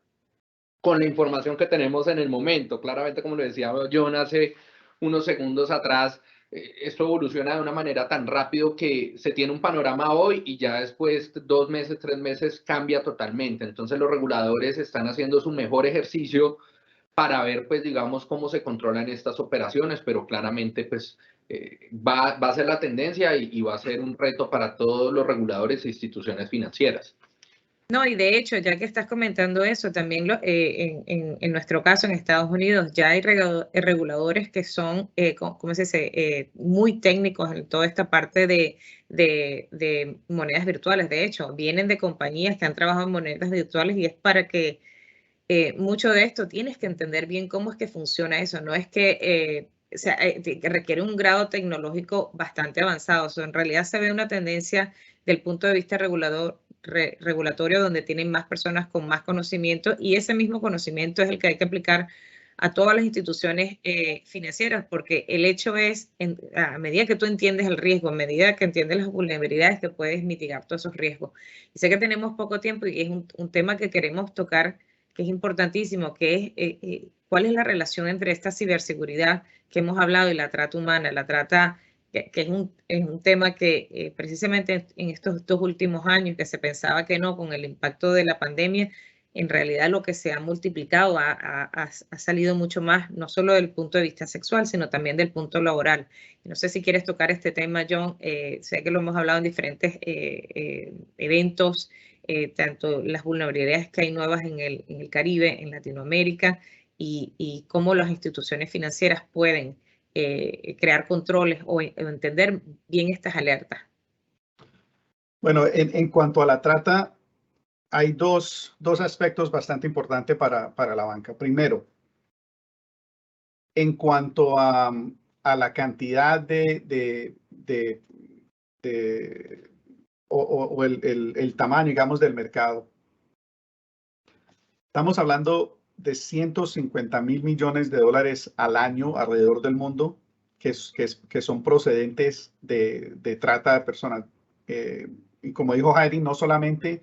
con la información que tenemos en el momento. Claramente, como lo decía John hace unos segundos atrás, esto evoluciona de una manera tan rápido que se tiene un panorama hoy y ya después 2 meses, 3 meses cambia totalmente. Entonces los reguladores están haciendo su mejor ejercicio para ver, pues, digamos, cómo se controlan estas operaciones, pero claramente, pues, va a ser la tendencia y va a ser un reto para todos los reguladores e instituciones financieras. No, y de hecho, ya que estás comentando eso, también en nuestro caso en Estados Unidos ya hay reguladores que son, ¿cómo se dice?, muy técnicos en toda esta parte de monedas virtuales. De hecho, vienen de compañías que han trabajado en monedas virtuales, y es para que mucho de esto tienes que entender bien cómo es que funciona eso. No es que requiere un grado tecnológico bastante avanzado. O sea, en realidad se ve una tendencia del punto de vista regulador regulatorio donde tienen más personas con más conocimiento, y ese mismo conocimiento es el que hay que aplicar a todas las instituciones financieras, porque el hecho es, a medida que tú entiendes el riesgo, a medida que entiendes las vulnerabilidades, que puedes mitigar todos esos riesgos. Y sé que tenemos poco tiempo y es un tema que queremos tocar, que es importantísimo, que es cuál es la relación entre esta ciberseguridad que hemos hablado y la trata humana, la trata, que es un tema que precisamente en estos 2 últimos años, que se pensaba que no, con el impacto de la pandemia, en realidad lo que se ha multiplicado ha salido mucho más, no solo del punto de vista sexual, sino también del punto laboral. No sé si quieres tocar este tema, John. Sé que lo hemos hablado en diferentes eventos, tanto las vulnerabilidades que hay nuevas en el Caribe, en Latinoamérica, y cómo las instituciones financieras pueden crear controles o entender bien estas alertas. Bueno, en cuanto a la trata, hay dos aspectos bastante importantes para la banca. Primero, en cuanto a la cantidad o el tamaño, digamos, del mercado. Estamos hablando de 150.000 millones de dólares al año alrededor del mundo que son procedentes de trata de personas. Y como dijo Heidi, no solamente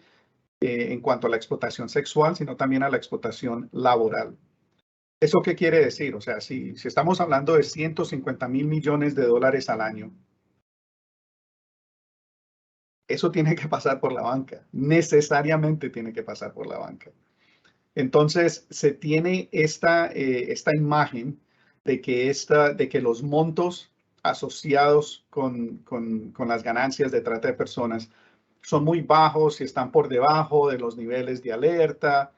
en cuanto a la explotación sexual, sino también a la explotación laboral. ¿Eso qué quiere decir? O sea, si estamos hablando de 150.000 millones de dólares al año, eso tiene que pasar por la banca. Necesariamente tiene que pasar por la banca. Entonces, se tiene esta imagen de que los montos asociados con las ganancias de trata de personas son muy bajos y están por debajo de los niveles de alerta.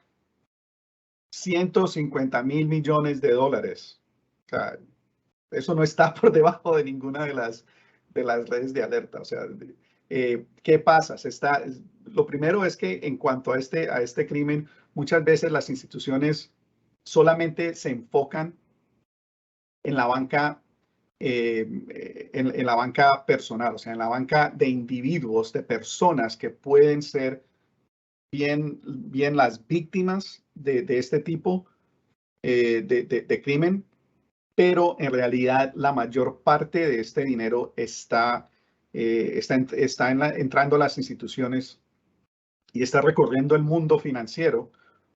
150.000 millones de dólares. O sea, eso no está por debajo de ninguna de las redes de alerta. O sea, ¿qué pasa? Lo primero es que en cuanto a este crimen, muchas veces las instituciones solamente se enfocan en la banca, en la banca personal, o sea, en la banca de individuos, de personas que pueden ser bien las víctimas de este tipo de crimen, pero en realidad la mayor parte de este dinero está entrando a las instituciones y está recorriendo el mundo financiero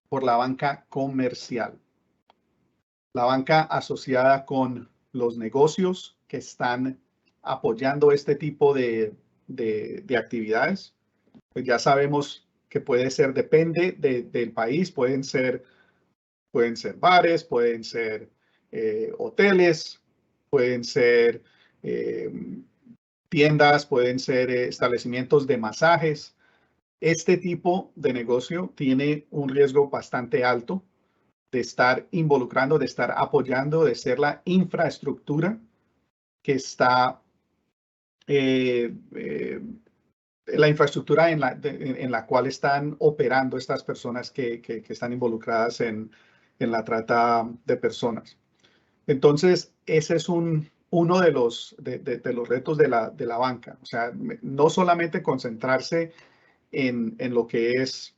por la banca comercial, la banca asociada con los negocios que están apoyando este tipo de actividades. Pues ya sabemos que puede ser, depende del país, pueden ser bares, pueden ser hoteles, pueden ser tiendas, pueden ser establecimientos de masajes. Este tipo de negocio tiene un riesgo bastante alto de estar involucrando, de estar apoyando, de ser la infraestructura que está, la infraestructura en la cual están operando estas personas que están involucradas en la trata de personas. Entonces, ese es uno de los retos de la banca. O sea, no solamente concentrarse en lo que es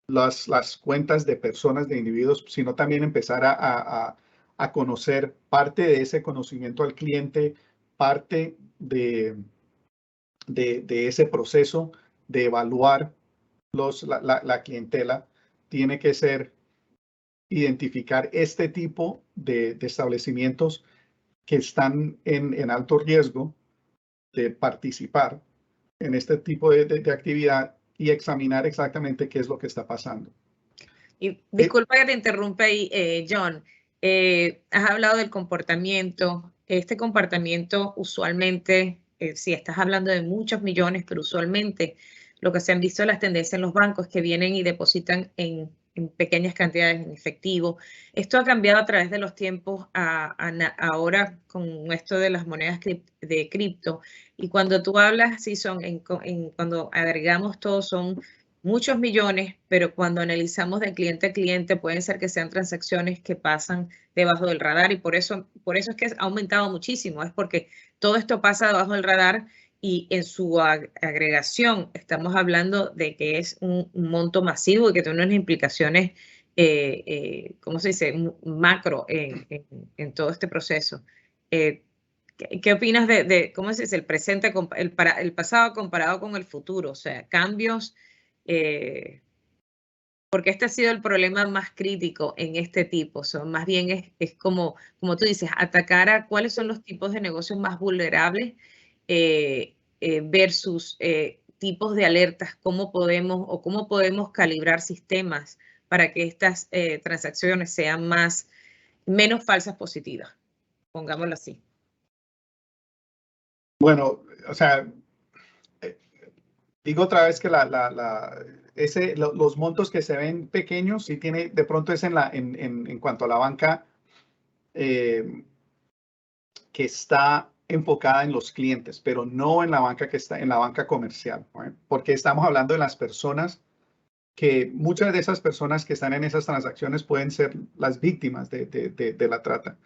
las cuentas de personas, de individuos, sino también empezar a conocer parte de ese conocimiento al cliente, parte de ese proceso de evaluar la clientela. Tiene que ser identificar este tipo de establecimientos que están en alto riesgo de participar en este tipo de actividad y examinar exactamente qué es lo que está pasando. Y disculpa que te interrumpa ahí, John. Has hablado del comportamiento. Este comportamiento usualmente, sí, estás hablando de muchos millones, pero usualmente lo que se han visto las tendencias en los bancos que vienen y depositan en pequeñas cantidades en efectivo. Esto ha cambiado a través de los tiempos ahora con esto de las monedas de cripto. Y cuando tú hablas, sí, cuando agregamos todo son muchos millones, pero cuando analizamos de cliente a cliente pueden ser que sean transacciones que pasan debajo del radar, y por eso es que ha aumentado muchísimo. Es porque todo esto pasa debajo del radar y en su agregación estamos hablando de que es un monto masivo y que tiene unas implicaciones, ¿cómo se dice?, macro en todo este proceso. ¿Qué opinas de cómo se dice, el presente, el pasado comparado con el futuro? O sea, cambios, porque este ha sido el problema más crítico en este tipo. Más bien es como tú dices, atacar a cuáles son los tipos de negocios más vulnerables versus tipos de alertas, cómo podemos calibrar sistemas para que estas transacciones sean menos falsas positivas, pongámoslo así. Bueno, o sea, digo otra vez que los montos que se ven pequeños, sí tiene, de pronto es en cuanto a la banca que está enfocada en los clientes, pero no en la banca que está en la banca comercial, ¿no? Porque estamos hablando de las personas que muchas de esas personas que están en esas transacciones pueden ser las víctimas de la trata.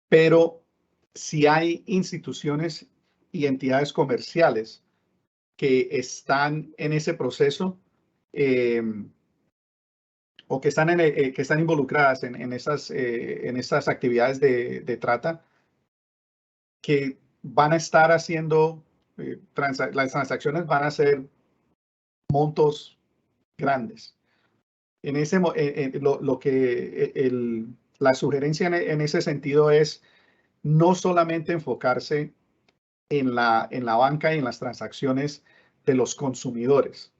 Pero si hay instituciones y entidades comerciales que están en ese proceso o que están involucradas en esas actividades de trata, que van a estar haciendo, las transacciones van a ser montos grandes. La sugerencia en ese sentido es no solamente enfocarse en la banca y en las transacciones de los consumidores,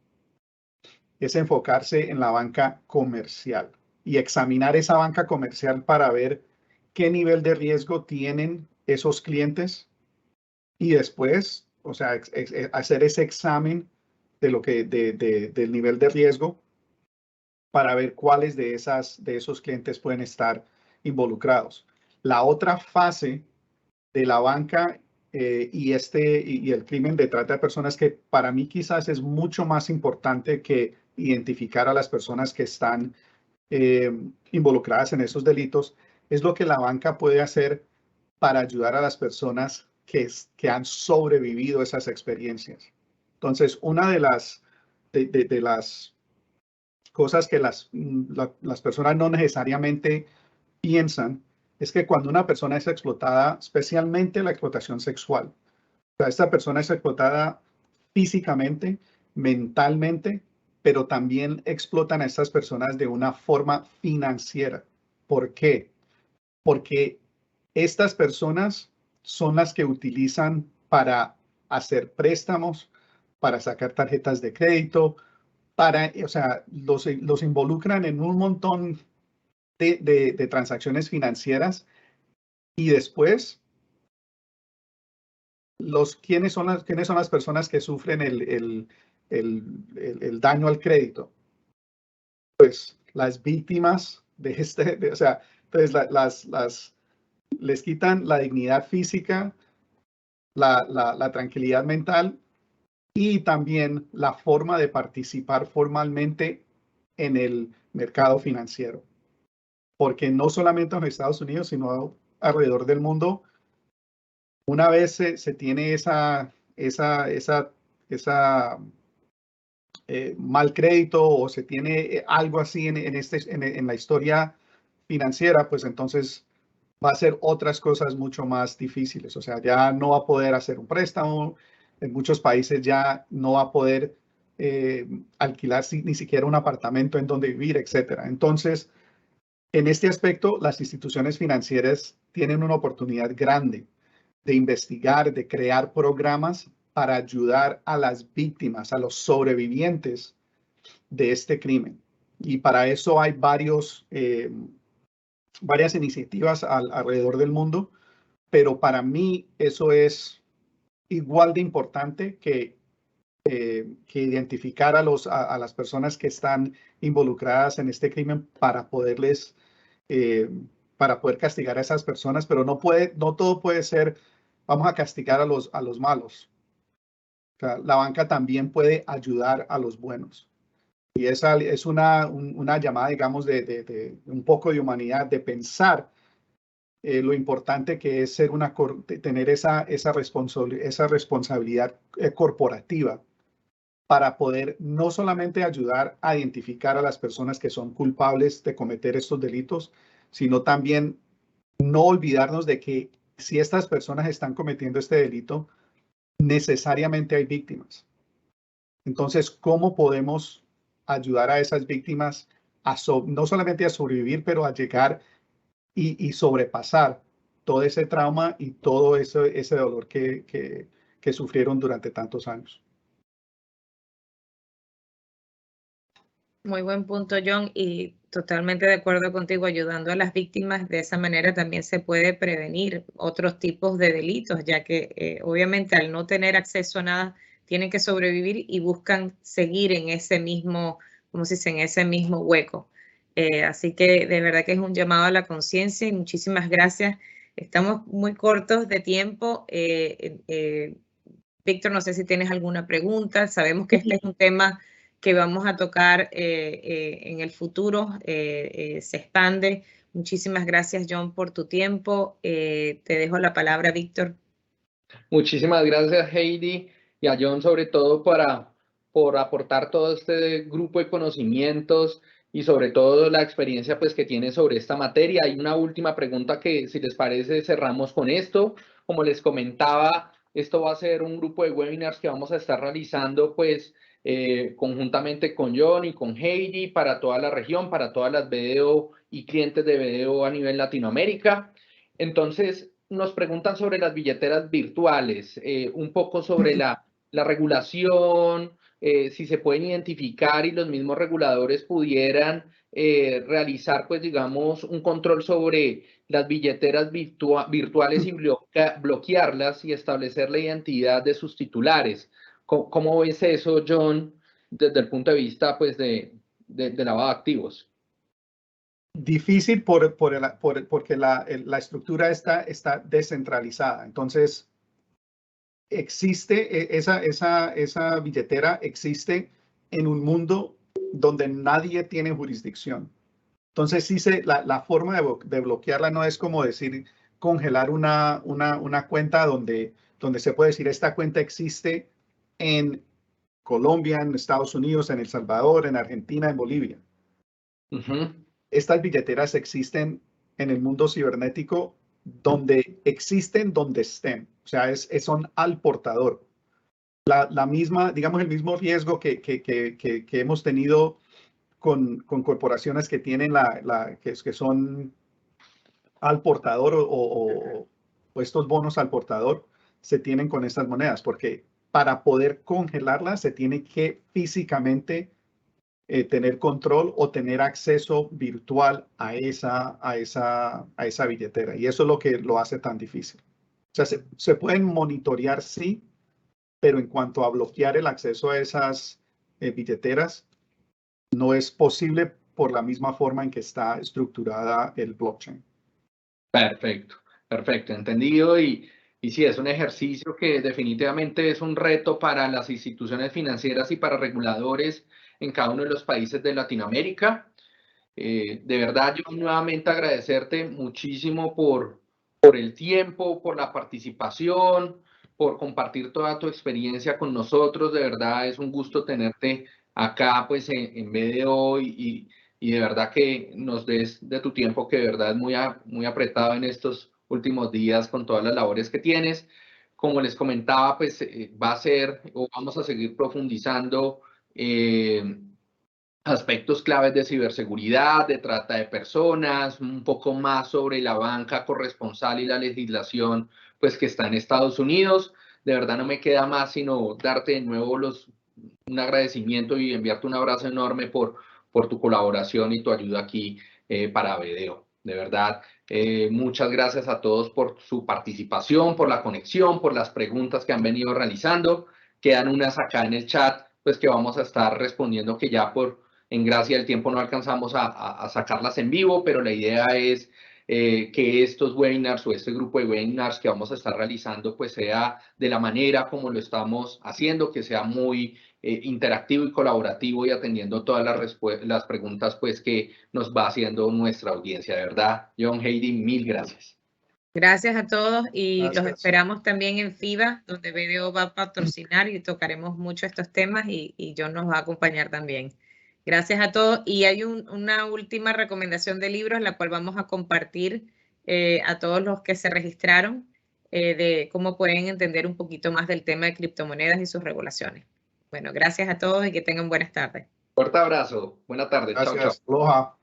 es enfocarse en la banca comercial y examinar esa banca comercial para ver qué nivel de riesgo tienen esos clientes y después, o sea, hacer ese examen del nivel de riesgo para ver cuáles de esos clientes pueden estar involucrados. La otra fase de la banca y el crimen de trata de personas, que para mí quizás es mucho más importante que identificar a las personas que están involucradas en esos delitos, es lo que la banca puede hacer para ayudar a las personas que han sobrevivido esas experiencias. Entonces, una de las cosas que las personas no necesariamente piensan es que cuando una persona es explotada, especialmente la explotación sexual, o sea, esta persona es explotada físicamente, mentalmente, pero también explotan a estas personas de una forma financiera. ¿Por qué? Porque estas personas son las que utilizan para hacer préstamos, para sacar tarjetas de crédito, o sea, los involucran en un montón de transacciones financieras y después ¿quiénes son las personas que sufren el daño al crédito? Pues las víctimas o sea, entonces les quitan la dignidad física, la tranquilidad mental y también la forma de participar formalmente en el mercado financiero. Porque no solamente en los Estados Unidos, sino alrededor del mundo, una vez se tiene esa mal crédito o se tiene algo así en la historia financiera, pues entonces va a ser otras cosas mucho más difíciles. O sea, ya no va a poder hacer un préstamo. En muchos países ya no va a poder alquilar ni siquiera un apartamento en donde vivir, etcétera. Entonces, en este aspecto, las instituciones financieras tienen una oportunidad grande de investigar, de crear programas para ayudar a las víctimas, a los sobrevivientes de este crimen. Y para eso hay varias iniciativas alrededor del mundo, pero para mí eso es igual de importante que identificar a las personas que están involucradas en este crimen para poder castigar a esas personas, pero no todo puede ser, vamos a castigar a los malos. O sea, la banca también puede ayudar a los buenos. Y esa es una llamada, digamos, de un poco de humanidad, de pensar lo importante que es tener esa responsabilidad corporativa para poder no solamente ayudar a identificar a las personas que son culpables de cometer estos delitos, sino también no olvidarnos de que si estas personas están cometiendo este delito, necesariamente hay víctimas. Entonces, ¿cómo podemos ayudar a esas víctimas no solamente a sobrevivir, pero a llegar y sobrepasar todo ese trauma y todo ese dolor que sufrieron durante tantos años? Muy buen punto, John, y totalmente de acuerdo contigo, ayudando a las víctimas, de esa manera también se puede prevenir otros tipos de delitos, ya que obviamente al no tener acceso a nada, tienen que sobrevivir y buscan seguir en ese mismo, como se dice, en ese mismo hueco. Así que de verdad que es un llamado a la conciencia y muchísimas gracias. Estamos muy cortos de tiempo. Víctor, no sé si tienes alguna pregunta. Sabemos que este es un tema que vamos a tocar en el futuro, se expande. Muchísimas gracias, John, por tu tiempo. Te dejo la palabra, Víctor. Muchísimas gracias, Heidi, y a John sobre todo por aportar todo este grupo de conocimientos y sobre todo la experiencia pues, que tiene sobre esta materia. Hay una última pregunta que, si les parece, cerramos con esto. Como les comentaba, esto va a ser un grupo de webinars que vamos a estar realizando pues, conjuntamente con John y con Heidi para toda la región, para todas las BDO y clientes de BDO a nivel Latinoamérica. Entonces, nos preguntan sobre las billeteras virtuales, un poco sobre la regulación, si se pueden identificar y los mismos reguladores pudieran realizar, pues digamos, un control sobre las billeteras virtuales y bloquearlas y establecer la identidad de sus titulares. ¿Cómo ves eso, John, desde el punto de vista pues, de lavado de activos? Difícil porque la estructura está descentralizada. Entonces, existe esa billetera existe en un mundo donde nadie tiene jurisdicción. Entonces, sí la forma de bloquearla no es como decir congelar una cuenta donde se puede decir esta cuenta existe en Colombia, en Estados Unidos, en El Salvador, en Argentina, en Bolivia. Estas billeteras existen en el mundo cibernético donde existen, donde estén. O sea, son al portador. La misma, digamos, el mismo riesgo que hemos tenido con corporaciones que tienen que son al portador o estos bonos al portador, se tienen con estas monedas, porque para poder congelarlas se tiene que físicamente tener control o tener acceso virtual a esa billetera. Y eso es lo que lo hace tan difícil. O sea, se pueden monitorear, sí, pero en cuanto a bloquear el acceso a esas billeteras, no es posible por la misma forma en que está estructurada el blockchain. Perfecto, perfecto, entendido. Y sí, es un ejercicio que definitivamente es un reto para las instituciones financieras y para reguladores en cada uno de los países de Latinoamérica. De verdad, yo nuevamente agradecerte muchísimo por el tiempo, por la participación, por compartir toda tu experiencia con nosotros. De verdad, es un gusto tenerte acá pues, en BDO y de verdad que nos des de tu tiempo, que de verdad es muy apretado en estos últimos días con todas las labores que tienes. Como les comentaba, pues va a ser o vamos a seguir profundizando aspectos claves de ciberseguridad, de trata de personas, un poco más sobre la banca corresponsal y la legislación pues que está en Estados Unidos. De verdad no me queda más sino darte de nuevo un agradecimiento y enviarte un abrazo enorme por tu colaboración y tu ayuda aquí para BDO. De verdad, muchas gracias a todos por su participación, por la conexión, por las preguntas que han venido realizando. Quedan unas acá en el chat, pues que vamos a estar respondiendo, que ya en gracia del tiempo no alcanzamos a sacarlas en vivo, pero la idea es que estos webinars o este grupo de webinars que vamos a estar realizando pues sea de la manera como lo estamos haciendo, que sea muy interactivo y colaborativo y atendiendo todas las preguntas pues que nos va haciendo nuestra audiencia. De verdad, John, Heidi, mil gracias. Gracias a todos y los Gracias. esperamos también en FIBA, donde BDO va a patrocinar y tocaremos mucho estos temas y John nos va a acompañar también. Gracias a todos y hay una última recomendación de libros, la cual vamos a compartir a todos los que se registraron de cómo pueden entender un poquito más del tema de criptomonedas y sus regulaciones. Bueno, gracias a todos y que tengan buenas tardes. Fuerte abrazo. Buena tarde. Chao, chao. Gracias. Aloha.